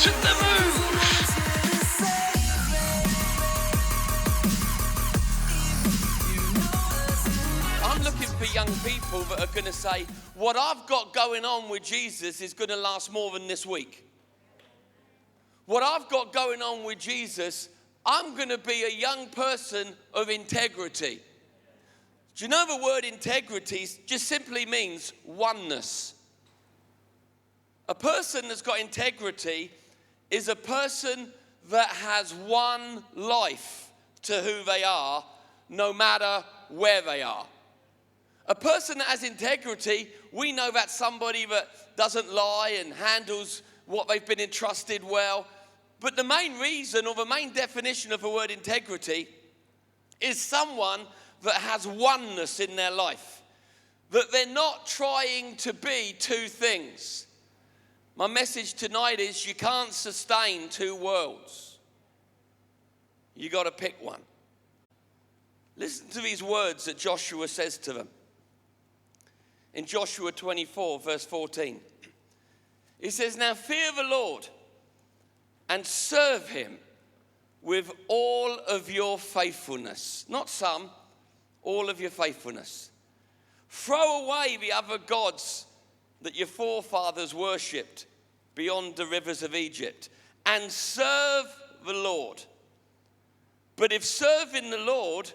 to the move. I'm looking for young people that are going to say, what I've got going on with Jesus is going to last more than this week. What I've got going on with Jesus, I'm going to be a young person of integrity. Do you know the word integrity just simply means oneness? A person that's got integrity is a person that has one life to who they are, no matter where they are. A person that has integrity, we know that's somebody that doesn't lie and handles what they've been entrusted well. But the main reason or the main definition of the word integrity is someone that has oneness in their life. That they're not trying to be two things. My message tonight is you can't sustain two worlds. You got to pick one. Listen to these words that Joshua says to them. In Joshua 24, verse 14. He says, now fear the Lord and serve him with all of your faithfulness. Not some, all of your faithfulness. Throw away the other gods that your forefathers worshipped beyond the rivers of Egypt and serve the Lord. But if serving the Lord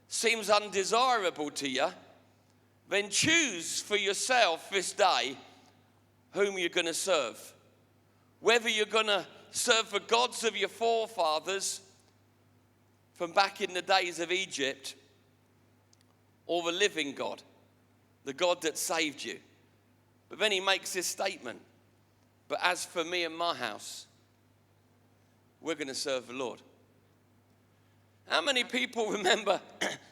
seems undesirable to you, then choose for yourself this day whom you're going to serve. Whether you're going to serve the gods of your forefathers from back in the days of Egypt, or the living God, the God that saved you. But then he makes this statement, but as for me and my house, we're going to serve the Lord. How many people remember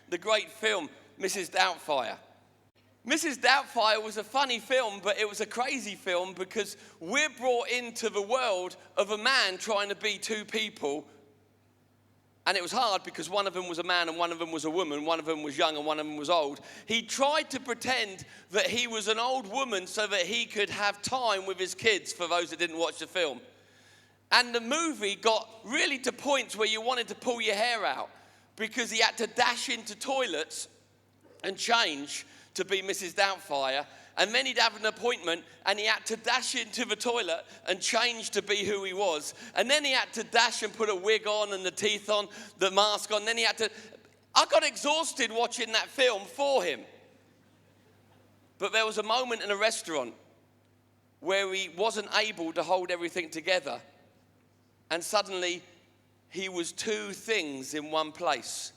the great film, Mrs. Doubtfire? Mrs. Doubtfire was a funny film, but it was a crazy film because we're brought into the world of a man trying to be two people. And it was hard because one of them was a man and one of them was a woman. One of them was young and one of them was old. He tried to pretend that he was an old woman so that he could have time with his kids, for those that didn't watch the film. And the movie got really to points where you wanted to pull your hair out because he had to dash into toilets and change to be Mrs. Doubtfire, and then he'd have an appointment and he had to dash into the toilet and change to be who he was, and then he had to dash and put a wig on and the teeth on, the mask on, then he had to... I got exhausted watching that film for him. But there was a moment in a restaurant where he wasn't able to hold everything together, and suddenly he was two things in one place.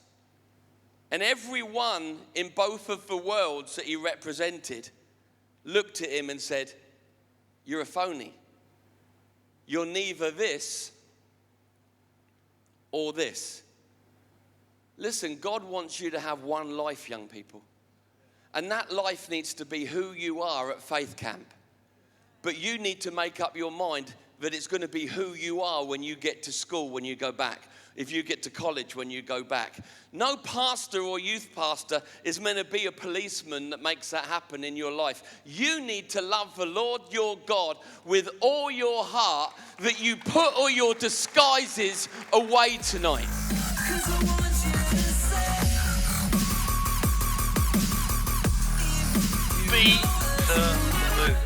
And everyone in both of the worlds that he represented looked at him and said, you're a phony. You're neither this or this. Listen, God wants you to have one life, young people. And that life needs to be who you are at Faith Camp. But you need to make up your mind that it's going to be who you are when you get to school, when you go back. If you get to college, when you go back. No pastor or youth pastor is meant to be a policeman that makes that happen in your life. You need to love the Lord your God with all your heart, that you put all your disguises away tonight. Be the move.